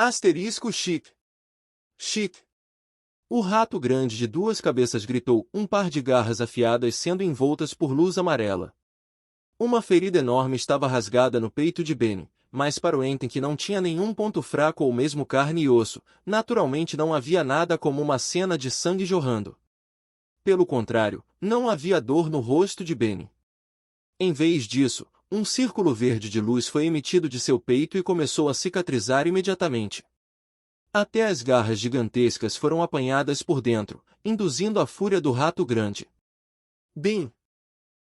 Asterisco chique. Chique. O rato grande de duas cabeças gritou, um par de garras afiadas sendo envoltas por luz amarela. Uma ferida enorme estava rasgada no peito de Benny, mas para o Enten que não tinha nenhum ponto fraco ou mesmo carne e osso, naturalmente não havia nada como uma cena de sangue jorrando. Pelo contrário, não havia dor no rosto de Benny. Em vez disso, um círculo verde de luz foi emitido de seu peito e começou a cicatrizar imediatamente. Até as garras gigantescas foram apanhadas por dentro, induzindo a fúria do rato grande. Bem,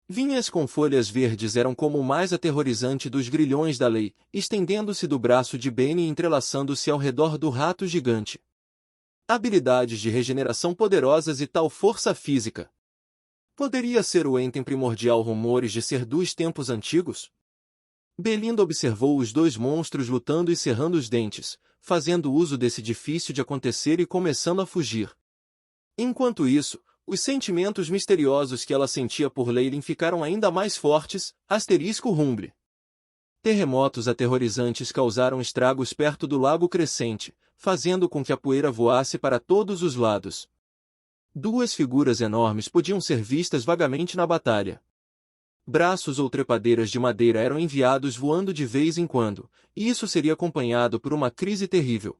vinhas com folhas verdes eram como o mais aterrorizante dos grilhões da lei, estendendo-se do braço de Benny e entrelaçando-se ao redor do rato gigante. Habilidades de regeneração poderosas e tal força física. Poderia ser o Enten primordial rumores de ser dos tempos antigos? Belinda observou os dois monstros lutando e cerrando os dentes, fazendo uso desse difícil de acontecer e começando a fugir. Enquanto isso, os sentimentos misteriosos que ela sentia por Leyline ficaram ainda mais fortes, asterisco rumble. Terremotos aterrorizantes causaram estragos perto do lago crescente, fazendo com que a poeira voasse para todos os lados. Duas figuras enormes podiam ser vistas vagamente na batalha. Braços ou trepadeiras de madeira eram enviados voando de vez em quando, e isso seria acompanhado por uma crise terrível.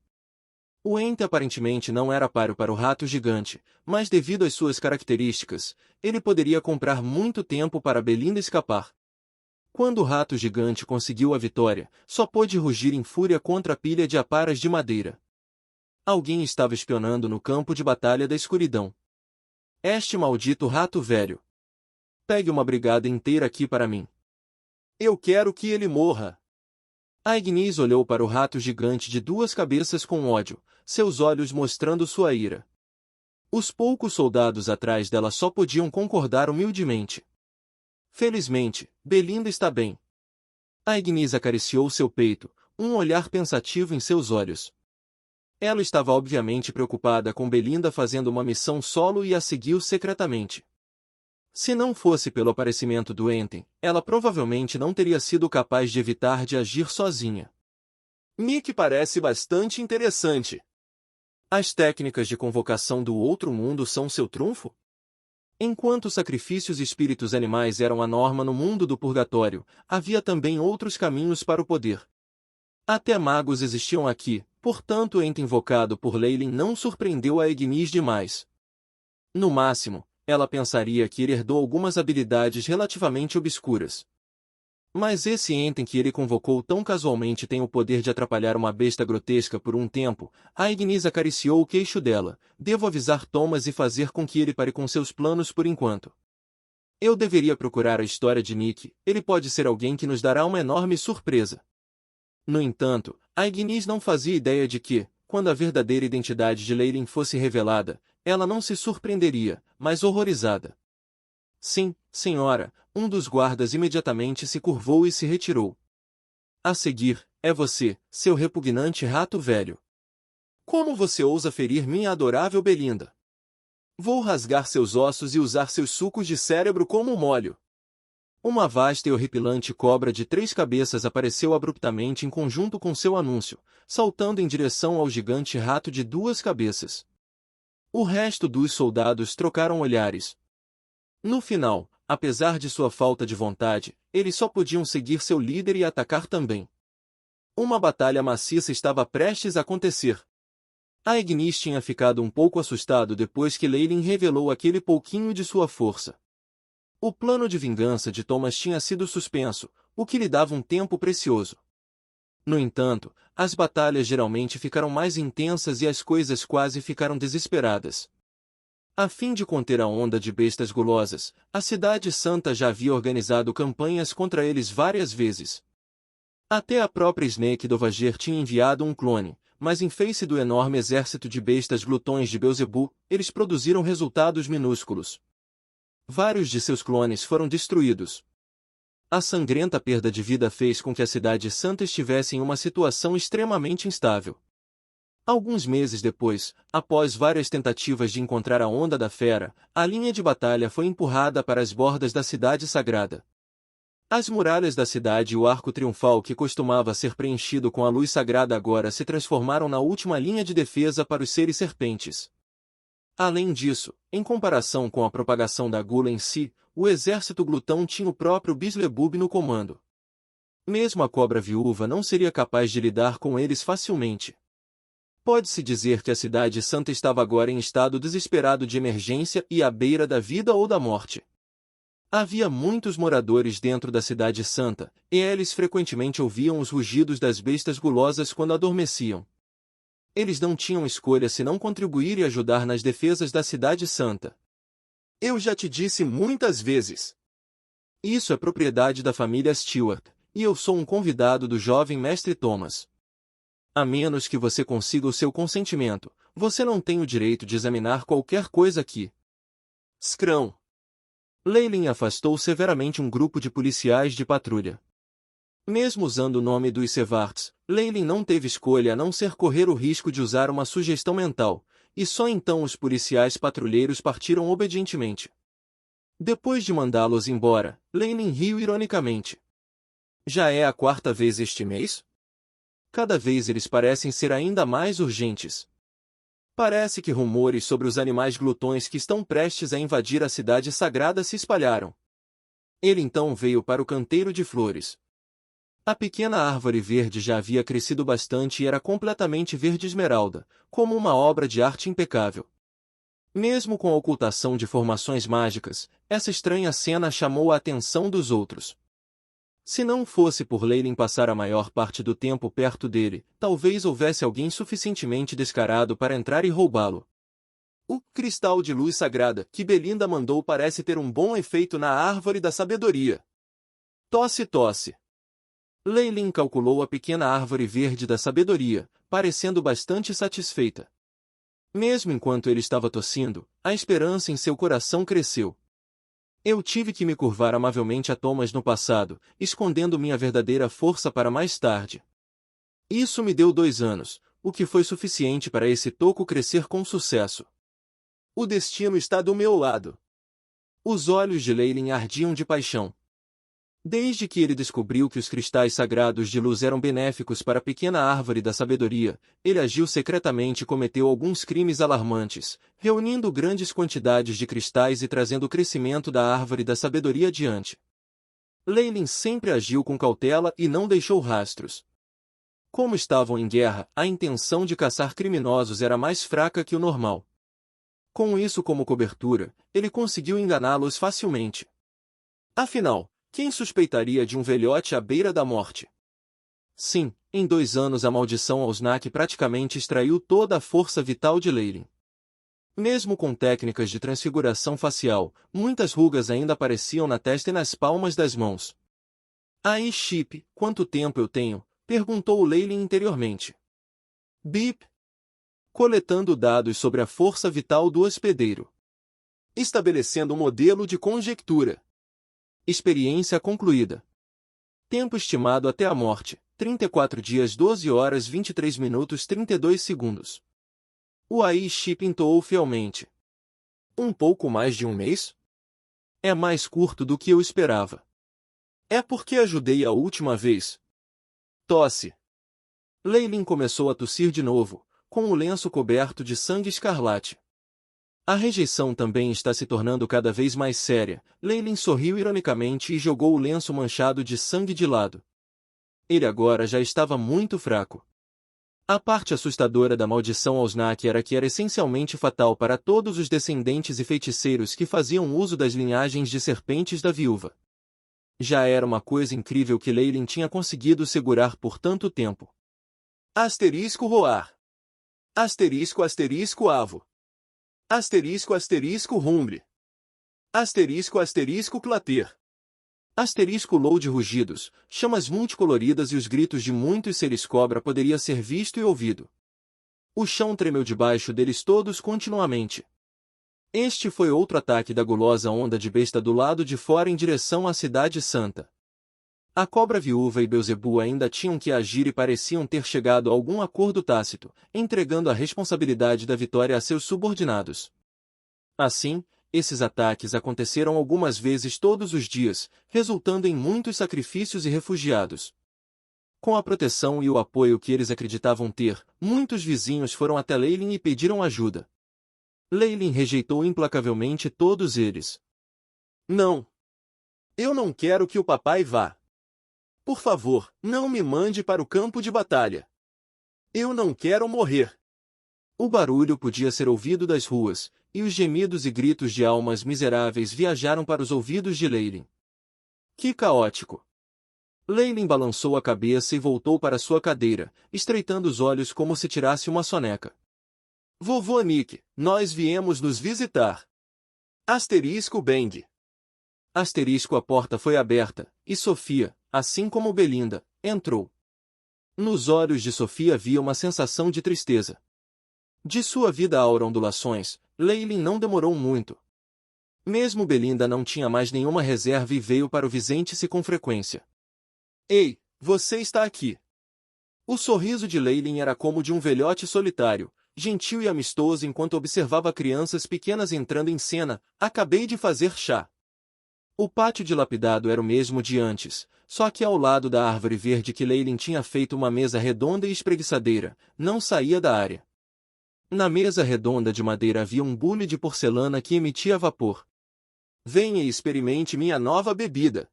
O Ente aparentemente não era páreo para o rato gigante, mas devido às suas características, ele poderia comprar muito tempo para Belinda escapar. Quando o rato gigante conseguiu a vitória, só pôde rugir em fúria contra a pilha de aparas de madeira. Alguém estava espionando no campo de batalha da escuridão. Este maldito rato velho. Pegue uma brigada inteira aqui para mim. Eu quero que ele morra. Agnes olhou para o rato gigante de duas cabeças com ódio, seus olhos mostrando sua ira. Os poucos soldados atrás dela só podiam concordar humildemente. Felizmente, Belinda está bem. Agnes acariciou seu peito, um olhar pensativo em seus olhos. Ela estava obviamente preocupada com Belinda fazendo uma missão solo e a seguiu secretamente. Se não fosse pelo aparecimento do Enten, ela provavelmente não teria sido capaz de evitar de agir sozinha. Nick parece bastante interessante. As técnicas de convocação do outro mundo são seu trunfo? Enquanto sacrifícios e espíritos animais eram a norma no mundo do purgatório, havia também outros caminhos para o poder. Até magos existiam aqui, portanto o Ente invocado por Leyline não surpreendeu a Agnes demais. No máximo, ela pensaria que ele herdou algumas habilidades relativamente obscuras. Mas esse Enten que ele convocou tão casualmente tem o poder de atrapalhar uma besta grotesca por um tempo. A Agnes acariciou o queixo dela. Devo avisar Thomas e fazer com que ele pare com seus planos por enquanto. Eu deveria procurar a história de Nick, ele pode ser alguém que nos dará uma enorme surpresa. No entanto, a Agnes não fazia ideia de que, quando a verdadeira identidade de Leyline fosse revelada, ela não se surpreenderia, mas horrorizada. Sim, senhora, um dos guardas imediatamente se curvou e se retirou. A seguir, é você, seu repugnante rato velho. Como você ousa ferir minha adorável Belinda? Vou rasgar seus ossos e usar seus sucos de cérebro como molho. Uma vasta e horripilante cobra de 3 cabeças apareceu abruptamente em conjunto com seu anúncio, saltando em direção ao gigante rato de 2 cabeças. O resto dos soldados trocaram olhares. No final, apesar de sua falta de vontade, eles só podiam seguir seu líder e atacar também. Uma batalha maciça estava prestes a acontecer. A Agnes tinha ficado um pouco assustado depois que Leyline revelou aquele pouquinho de sua força. O plano de vingança de Thomas tinha sido suspenso, o que lhe dava um tempo precioso. No entanto, as batalhas geralmente ficaram mais intensas e as coisas quase ficaram desesperadas. A fim de conter a onda de bestas gulosas, a Cidade Santa já havia organizado campanhas contra eles várias vezes. Até a própria Snake Dovager tinha enviado um clone, mas em face do enorme exército de bestas glutões de Beelzebub, eles produziram resultados minúsculos. Vários de seus clones foram destruídos. A sangrenta perda de vida fez com que a Cidade Santa estivesse em uma situação extremamente instável. Alguns meses depois, após várias tentativas de encontrar a Onda da Fera, a linha de batalha foi empurrada para as bordas da Cidade Sagrada. As muralhas da cidade e o arco triunfal que costumava ser preenchido com a luz sagrada agora se transformaram na última linha de defesa para os seres serpentes. Além disso, em comparação com a propagação da gula em si, o exército glutão tinha o próprio Beelzebub no comando. Mesmo a cobra viúva não seria capaz de lidar com eles facilmente. Pode-se dizer que a cidade santa estava agora em estado desesperado de emergência e à beira da vida ou da morte. Havia muitos moradores dentro da cidade santa, e eles frequentemente ouviam os rugidos das bestas gulosas quando adormeciam. Eles não tinham escolha senão contribuir e ajudar nas defesas da cidade santa. Eu já te disse muitas vezes. Isso é propriedade da família Stewart, e eu sou um convidado do jovem mestre Thomas. A menos que você consiga o seu consentimento, você não tem o direito de examinar qualquer coisa aqui. Scrum. Leylin afastou severamente um grupo de policiais de patrulha. Mesmo usando o nome dos Sevarts, Leylin não teve escolha a não ser correr o risco de usar uma sugestão mental, e só então os policiais patrulheiros partiram obedientemente. Depois de mandá-los embora, Leylin riu ironicamente. Já é a quarta vez este mês? Cada vez eles parecem ser ainda mais urgentes. Parece que rumores sobre os animais glutões que estão prestes a invadir a cidade sagrada se espalharam. Ele então veio para o canteiro de flores. A pequena árvore verde já havia crescido bastante e era completamente verde esmeralda, como uma obra de arte impecável. Mesmo com a ocultação de formações mágicas, essa estranha cena chamou a atenção dos outros. Se não fosse por Leylin passar a maior parte do tempo perto dele, talvez houvesse alguém suficientemente descarado para entrar e roubá-lo. O cristal de luz sagrada que Belinda mandou parece ter um bom efeito na árvore da sabedoria. Tosse, tosse. Leylin calculou a pequena árvore verde da sabedoria, parecendo bastante satisfeita. Mesmo enquanto ele estava tossindo, a esperança em seu coração cresceu. Eu tive que me curvar amavelmente a Thomas no passado, escondendo minha verdadeira força para mais tarde. Isso me deu 2 anos, o que foi suficiente para esse toco crescer com sucesso. O destino está do meu lado. Os olhos de Leylin ardiam de paixão. Desde que ele descobriu que os cristais sagrados de luz eram benéficos para a pequena árvore da sabedoria, ele agiu secretamente e cometeu alguns crimes alarmantes, reunindo grandes quantidades de cristais e trazendo o crescimento da árvore da sabedoria adiante. Leylin sempre agiu com cautela e não deixou rastros. Como estavam em guerra, a intenção de caçar criminosos era mais fraca que o normal. Com isso como cobertura, ele conseguiu enganá-los facilmente. Afinal, quem suspeitaria de um velhote à beira da morte? Sim, em 2 anos a maldição Alsnak praticamente extraiu toda a força vital de Leylin. Mesmo com técnicas de transfiguração facial, muitas rugas ainda apareciam na testa e nas palmas das mãos. Aí, Chip, quanto tempo eu tenho? Perguntou Leylin interiormente. Bip. Coletando dados sobre a força vital do hospedeiro. Estabelecendo um modelo de conjectura. Experiência concluída. Tempo estimado até a morte, 34 dias 12 horas 23 minutos 32 segundos. O AI-Chip entoou fielmente. Um pouco mais de um mês? É mais curto do que eu esperava. É porque ajudei a última vez. Tosse. Leylin começou a tossir de novo, com o lenço coberto de sangue escarlate. A rejeição também está se tornando cada vez mais séria. Leylin sorriu ironicamente e jogou o lenço manchado de sangue de lado. Ele agora já estava muito fraco. A parte assustadora da maldição Alsnak era que era essencialmente fatal para todos os descendentes e feiticeiros que faziam uso das linhagens de serpentes da viúva. Já era uma coisa incrível que Leylin tinha conseguido segurar por tanto tempo. Asterisco roar. Asterisco asterisco avo. Asterisco asterisco rumble. Asterisco asterisco clater. Asterisco load rugidos, chamas multicoloridas e os gritos de muitos seres cobra poderia ser visto e ouvido. O chão tremeu debaixo deles todos continuamente. Este foi outro ataque da gulosa onda de besta do lado de fora em direção à cidade santa. A cobra viúva e Beelzebub ainda tinham que agir e pareciam ter chegado a algum acordo tácito, entregando a responsabilidade da vitória a seus subordinados. Assim, Esses ataques aconteceram algumas vezes todos os dias, resultando em muitos sacrifícios e refugiados. Com a proteção e o apoio que eles acreditavam ter, muitos vizinhos foram até Leilin e pediram ajuda. Leilin rejeitou implacavelmente todos eles. Não. Eu não quero que o papai vá. Por favor, não me mande para o campo de batalha. Eu não quero morrer. O barulho podia ser ouvido das ruas, e os gemidos e gritos de almas miseráveis viajaram para os ouvidos de Leilin. Que caótico! Leilin balançou a cabeça e voltou para sua cadeira, estreitando os olhos como se tirasse uma soneca. Vovô Nick, nós viemos nos visitar. Asterisco Bang. Asterisco a porta foi aberta, e Sofia, assim como Belinda, entrou. Nos olhos de Sofia havia uma sensação de tristeza. De sua vida aura ondulações, Leilin não demorou muito. Mesmo Belinda não tinha mais nenhuma reserva e veio para o Vicente com frequência. Ei, você está aqui. O sorriso de Leilin era como de um velhote solitário, gentil e amistoso enquanto observava crianças pequenas entrando em cena. Acabei de fazer chá. O pátio dilapidado era o mesmo de antes, só que ao lado da árvore verde que Leilin tinha feito uma mesa redonda e espreguiçadeira, não saía da área. Na mesa redonda de madeira havia um bule de porcelana que emitia vapor. Venha e experimente minha nova bebida.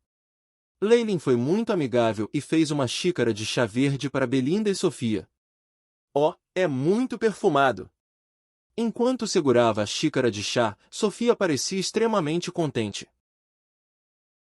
Leilin foi muito amigável e fez uma xícara de chá verde para Belinda e Sofia. Oh, é muito perfumado! Enquanto segurava a xícara de chá, Sofia parecia extremamente contente.